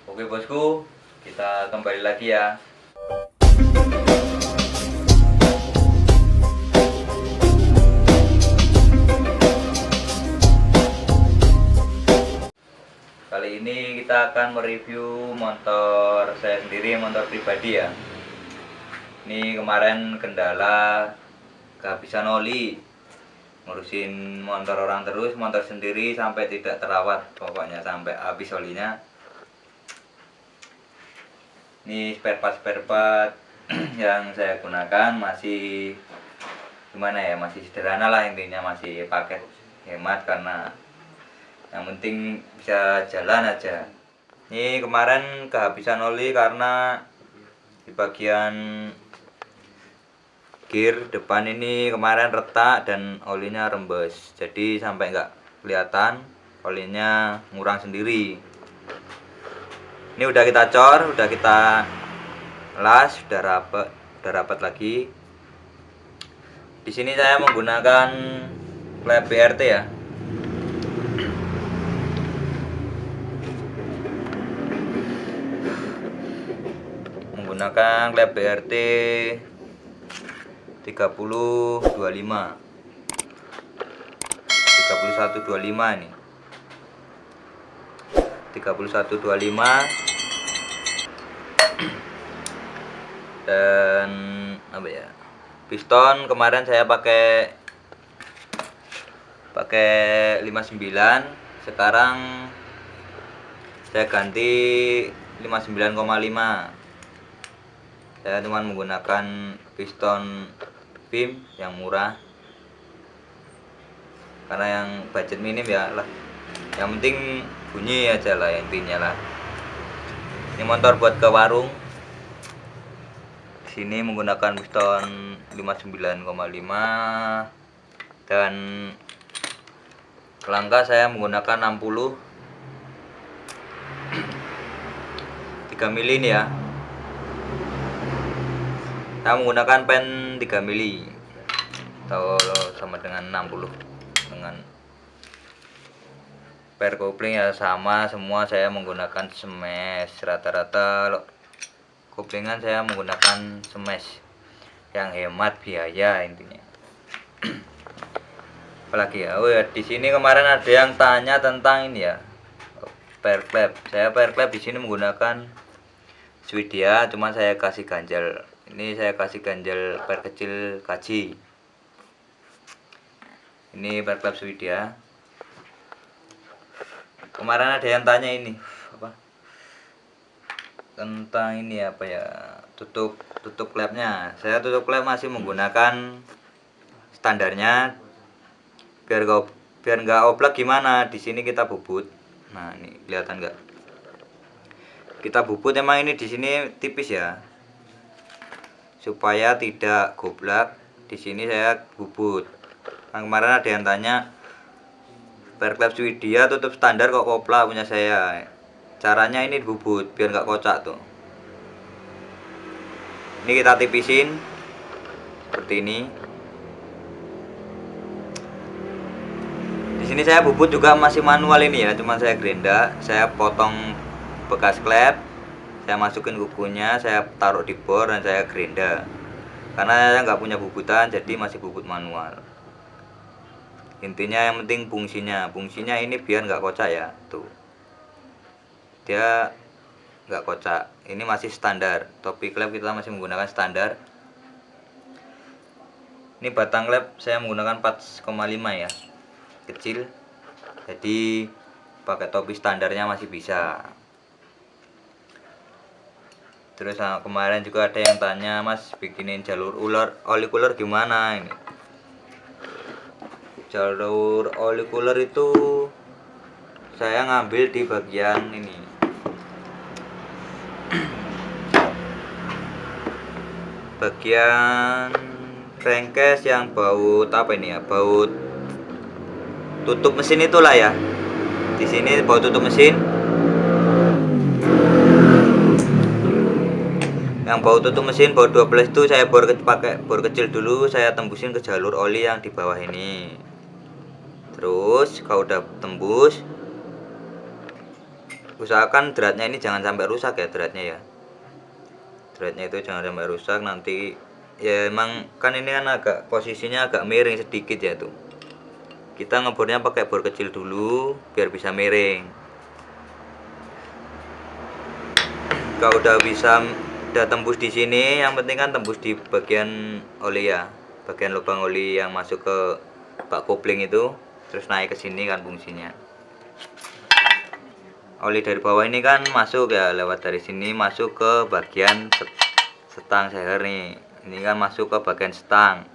Oke bosku, kita kembali lagi ya. Kali ini kita akan mereview motor saya sendiri, motor pribadi ya. Ini kemarin kendala kehabisan oli, ngurusin motor orang terus, motor sendiri sampai tidak terawat, pokoknya sampai habis olinya. Ini spare part yang saya gunakan masih gimana ya, masih sederhana lah, intinya masih paket hemat karena yang penting bisa jalan aja. Ini kemarin kehabisan oli karena di bagian gear depan ini kemarin retak dan olinya rembes, jadi sampai nggak kelihatan, olinya ngurang sendiri. Ini udah kita cor, udah kita las, udah rapat lagi. Di sini saya menggunakan klep BRT ya. Menggunakan klep BRT 3025 3125 ini 3125, dan apa ya, piston kemarin saya pakai 59, sekarang saya ganti 59,5. Saya cuma menggunakan piston beam yang murah karena yang budget minim ya lah, yang penting bunyi aja lah intinya lah. Ini motor buat ke warung. Sini menggunakan piston 59,5 dan kelangka saya menggunakan 60 3 mili ini ya. Saya menggunakan pen 3 mili atau sama dengan 60, dengan pair kopling ya sama semua, saya menggunakan smash. Rata-rata koplingan saya menggunakan smash yang hemat biaya intinya. Apalagi ya, oh ya, di sini kemarin ada yang tanya tentang ini ya, pair clap. Saya pair clap di sini menggunakan Swedia, cuman saya kasih ganjal. Ini saya kasih ganjal pair kecil KJ. Ini pair clap Swedia. Kemarin ada yang tanya ini apa? Tentang ini apa ya? Tutup klepnya. Saya tutup klep masih menggunakan standarnya. Biar nggak oblak gimana? Di sini kita bubut. Nah, ini kelihatan nggak? Kita bubut, emang ini di sini tipis ya. Supaya tidak goblak, di sini saya bubut. Nah, kemarin ada yang tanya, pair clap Swedia tutup standar kok kopla punya saya. Caranya ini bubut biar nggak kocak tuh. Ini kita tipisin seperti ini. Di sini saya bubut juga masih manual ini ya, cuman saya gerinda, saya potong bekas klep, saya masukin kukunya, saya taruh di bor dan saya gerinda. Karena saya nggak punya bubutan, jadi masih bubut manual. Intinya yang penting fungsinya ini biar nggak kocak ya, tuh. Dia nggak kocak. Ini masih standar. Topi klep kita masih menggunakan standar. Ini batang klep saya menggunakan 4,5 ya, kecil. Jadi pakai topi standarnya masih bisa. Terus kemarin juga ada yang tanya, Mas bikinin jalur oli cooler gimana ini? Jalur oli cooler itu saya ngambil di bagian ini. Bagian crankcase yang baut apa ini ya? Baut tutup mesin itulah ya. Di sini baut tutup mesin. Yang baut tutup mesin baut 12 itu saya pakai bor kecil dulu, saya tembusin ke jalur oli yang di bawah ini. Terus kalau udah tembus, usahakan dratnya ini jangan sampai rusak ya, dratnya itu jangan sampai rusak. Nanti ya emang kan ini kan agak posisinya agak miring sedikit ya tuh, kita ngebornya pakai bor kecil dulu biar bisa miring. Kalau udah tembus di sini, yang penting kan tembus di bagian oli ya, bagian lubang oli yang masuk ke bak kopling itu, terus naik ke sini kan fungsinya. Oli dari bawah ini kan masuk ya, lewat dari sini masuk ke bagian setang seher nih. Ini kan masuk ke bagian setang.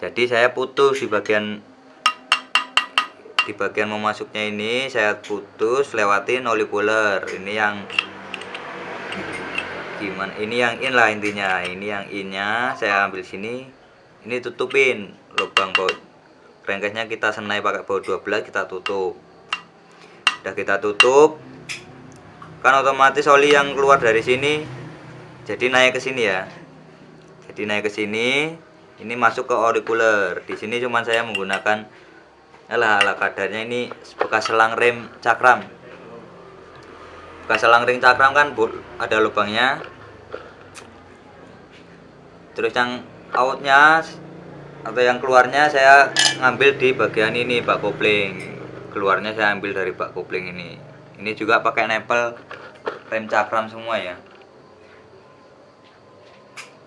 Jadi saya putus di bagian mau masuknya ini, saya putus lewatin oli cooler. Ini yang gimana? Ini yang in lah intinya. Ini yang innya saya ambil sini. Ini tutupin lubang baut crankcase-nya, kita senai pakai baut 12, kita tutup. Udah kita tutup, kan otomatis oli yang keluar dari sini jadi naik ke sini ya. Jadi naik ke sini, ini masuk ke oli cooler. Di sini cuman saya menggunakan ala kadarnya ini bekas selang rem cakram. Bekas selang ring cakram kan ada lubangnya. Terus yang outnya atau yang keluarnya saya ngambil di bagian ini bak kopling. Keluarnya saya ambil dari bak kopling ini. Ini juga pakai nempel rem cakram semua ya.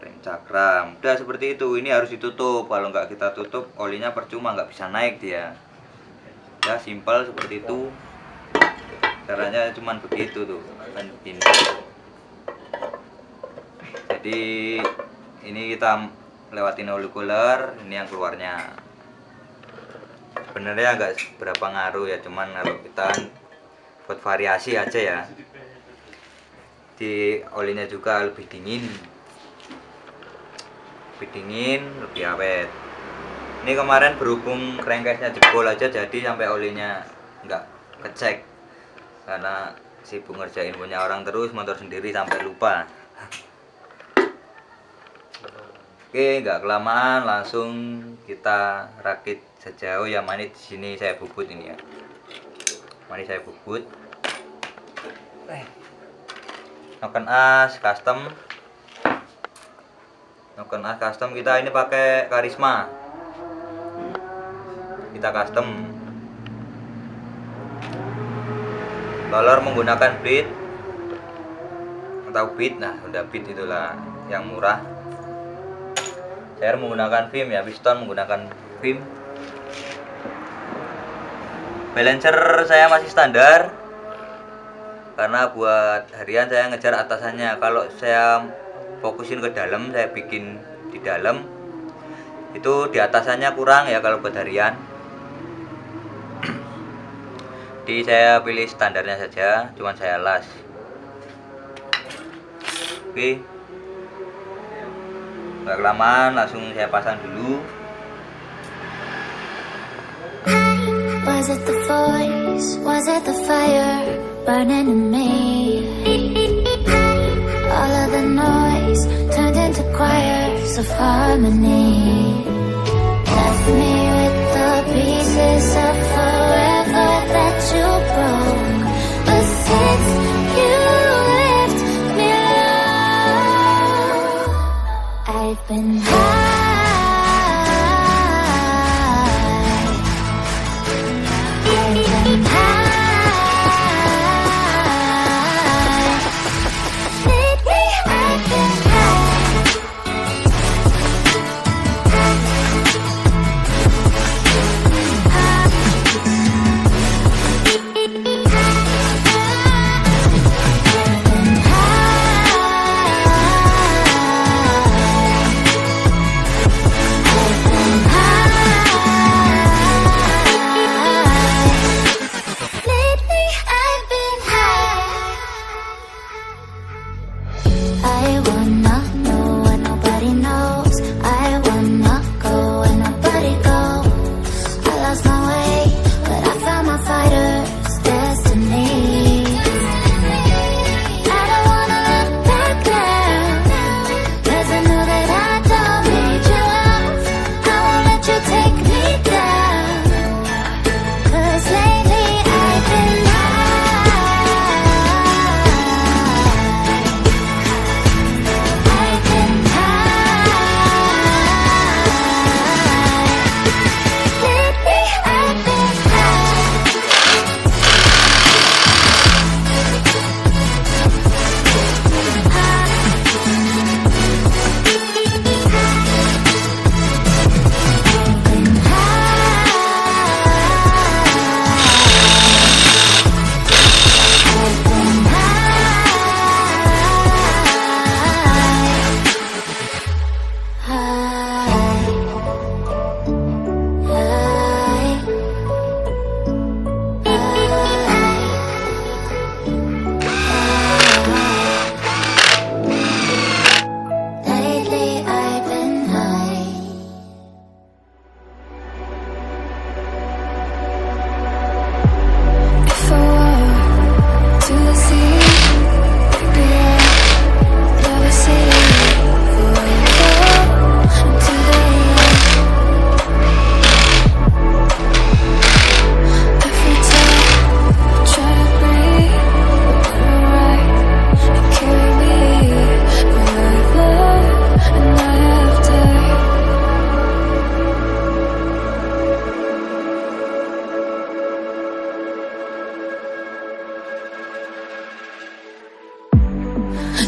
Rem cakram. Udah seperti itu. Ini harus ditutup. Kalau nggak kita tutup, olinya percuma, nggak bisa naik dia. Ya simpel seperti itu. Caranya cuman begitu tuh. Kan ini. Jadi ini kita lewatin oli cooler. Ini yang keluarnya. Sebenarnya agak berapa ngaruh ya, cuman kalau kita buat variasi aja ya. Di olinya juga lebih dingin, lebih awet. Ini kemarin berhubung crankcase-nya jebol aja, jadi sampai olinya nggak kecek karena sibuk ngerjain punya orang terus, motor sendiri sampai lupa. Oke, nggak kelamaan, langsung kita rakit saja. Oh ya, mani di sini saya bubut ini ya. Mani saya bubut. Noken as custom. Noken as custom kita ini pakai Karisma. Kita custom. Roller menggunakan bead atau bead, nah udah bead itulah yang murah. Saya menggunakan film ya, piston menggunakan film. Balancer saya masih standar karena buat harian saya ngejar atasannya. Kalau saya fokusin ke dalam, saya bikin di dalam, itu di atasannya kurang ya kalau buat harian. Jadi saya pilih standarnya saja, cuman saya las. Oke, nggak kelamaan, langsung saya pasang dulu. Was it the voice? Was it the fire burning in me? All of the noise turned into choirs of harmony. Left me with the pieces of forever that you broke. But since you left me alone, I've been high. Lately I've been high.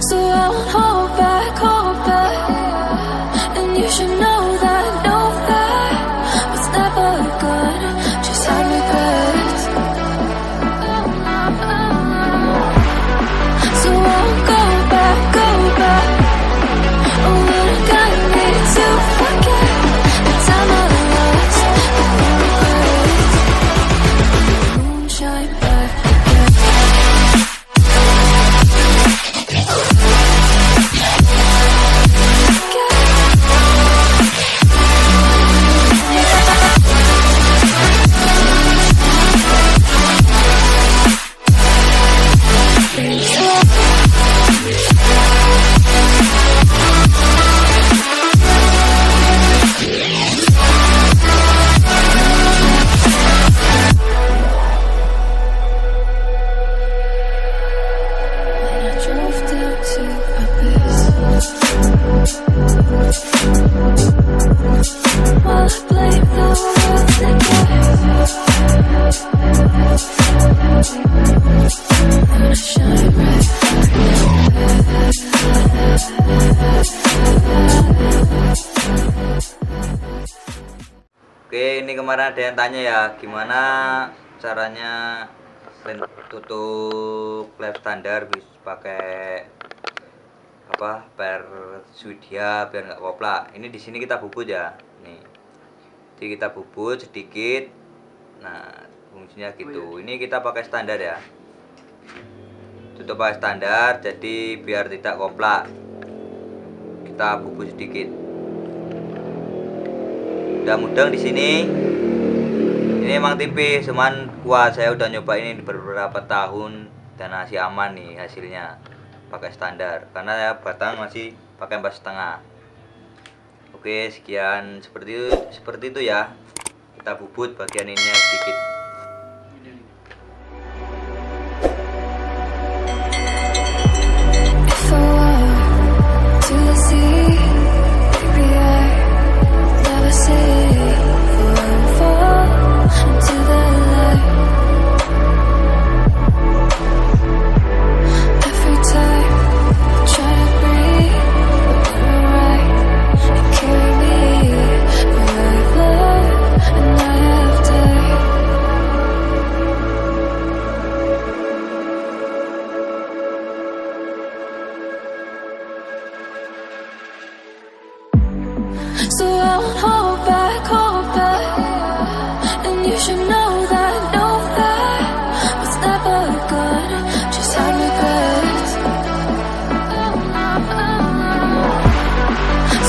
So I won't hold back, and you should know that was never good. Just had regrets. So I won't go back. Oh, when I got me to forget the time I lost, moonshine back again. Oke, ini kemarin ada yang tanya ya, gimana caranya tutup klep standar bisa pakai apa per Swidia biar nggak koplak. Ini di sini kita bubut ya, nih. Jadi kita bubut sedikit. Nah, fungsinya gitu. Ini kita pakai standar ya. Tutup pakai standar, jadi biar tidak koplak. Kita bubut sedikit. Udah mudeng di sini. Ini emang tipis, cuman kuat. Saya udah nyoba ini beberapa tahun dan masih aman nih hasilnya pakai standar. Karena ya batang masih pakai 4,5. Oke, sekian seperti itu ya. Kita bubut bagian ininya sedikit. If I walk to the sea, maybe I never say fall into the light. Every time I try to breathe, but you're right and carry me where I've loved and I have died. So I won't hold back, and you should know that was never good. Just had regrets.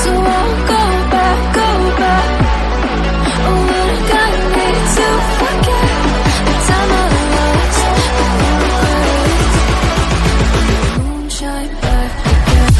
So I won't go back. Oh, when I got me to forget the time I lost, moonshine back again.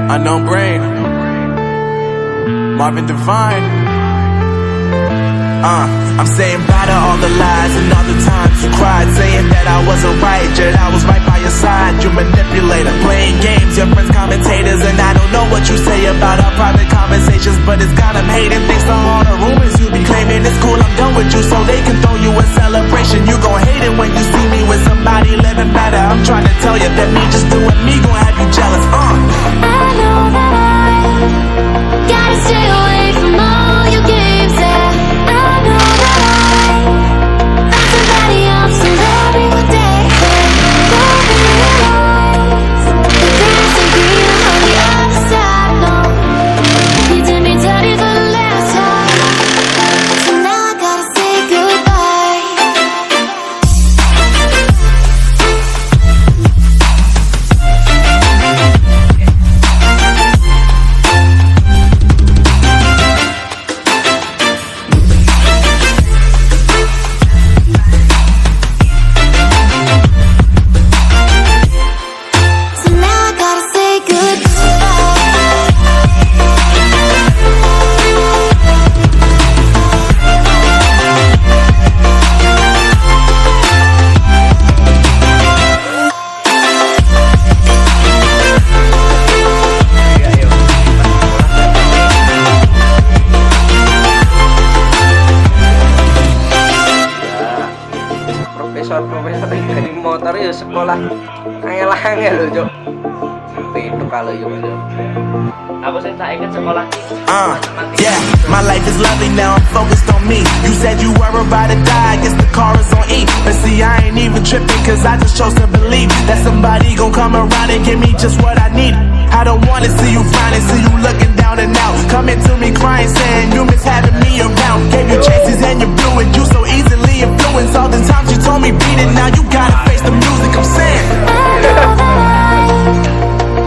Unknown Brain, Marvin Devine. I'm saying bye to all the lies and all the times you cried, saying that I wasn't right, yet I was right by your side. You manipulator, playing games, your friends commentators, and I don't know what you say about our private conversations, but it's got them hating. Thanks to all the rumors you be claiming. It's cool, I'm done with you, so they can throw you a celebration. You gon' hate it when you see me with somebody living better. I'm trying to tell you that me just doing me gon' have you jealous. I know that I gotta stay away from all your games. Yeah, I know that I found somebody else to love me one day. Don't realize the grass ain't greener on the other side. No, you did me dirty for the last time, so now I gotta say goodbye. So now I gotta say Profesor dari motor ya sekolah angel-angel Cuk. Itu kalau yo Cuk. Aku sih tak ingat sekolah. Yeah, my life is lovely now, I'm focused on me. You said you were about to die, I guess the car is on E. But see, I ain't even tripping, cause I just chose to believe that somebody gon' come around and give me just what I need. I don't wanna see you finding, see you looking down and out, coming to me crying, saying you miss having me around. Gave you chances and you blew it, you so easily influenced. All the times you told me beat it, now you gotta face the music, I'm saying I know that I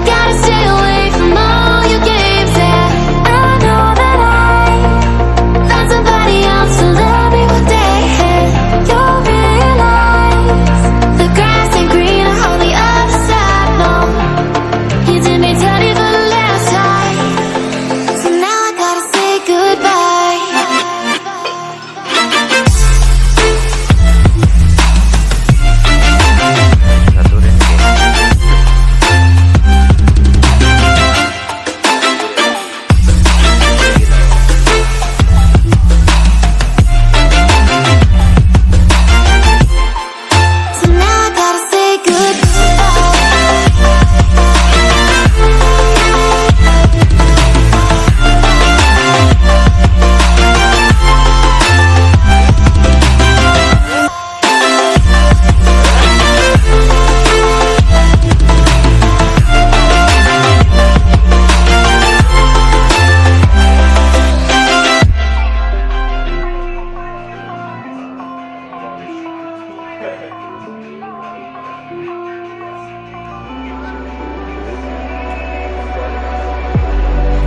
gotta stay away from all your games. Yeah, I know that I found somebody else to love me one day. You'll realize the grass ain't greener on the other side. No, you did me dirty for the last time, so now I gotta say goodbye. Satu Renke. So now I gotta say goodbye.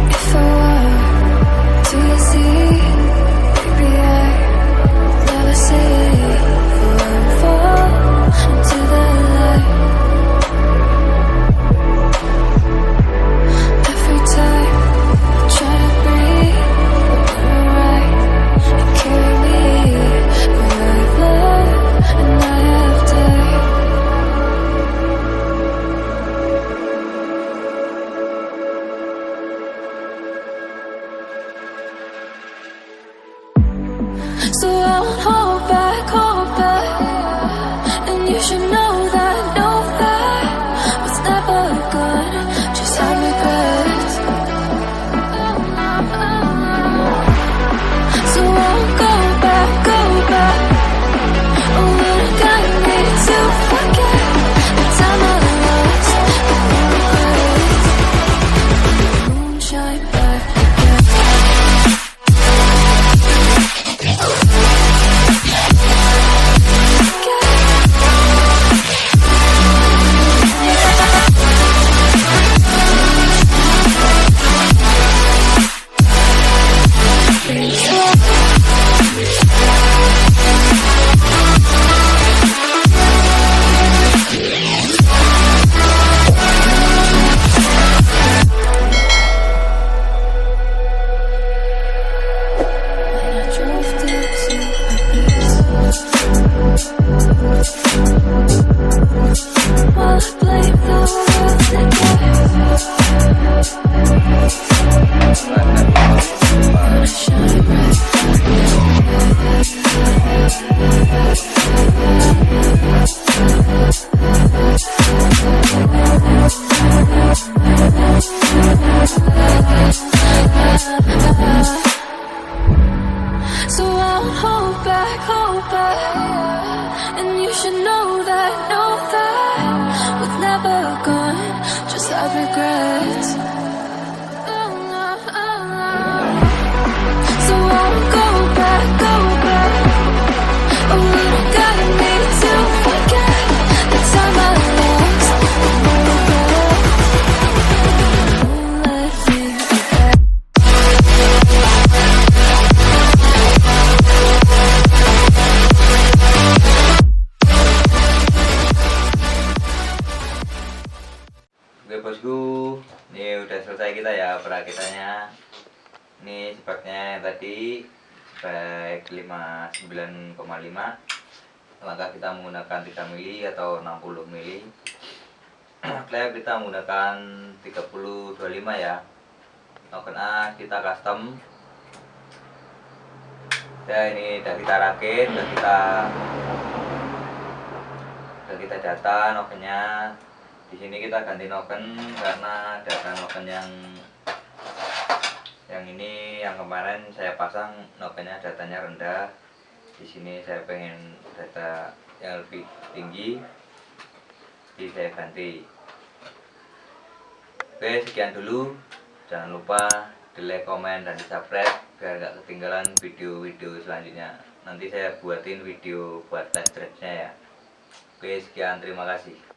If I were to see, maybe I'd never say fall into the light. Every time I try to breathe, you're right and carry me where I've loved and I have died. While I blame the world that cares. Wanna shine bright. So I won't hold back, and you should know that we're never gone, just have regrets. So I won't go back, oh, you don't gotta need to forget the time I lost, no regret. Won't let me forget. Oke bosku, ini udah selesai kita ya perakitannya. Ini speknya tadi spek 59,5. Langkah kita menggunakan 3 mili atau 60 mili. Klep kita menggunakan 30-25 ya. Noken A kita custom. Ya ini udah kita rakit, udah kita data nokennya. Di sini kita ganti noken karena data noken yang ini yang kemarin saya pasang nokennya datanya rendah. Di sini saya pengen data yang lebih tinggi, jadi saya ganti. Oke, sekian dulu. Jangan lupa di like, komen, dan di subscribe biar gak ketinggalan video-video selanjutnya. Nanti saya buatin video buat test drive-nya ya. Oke, sekian, terima kasih.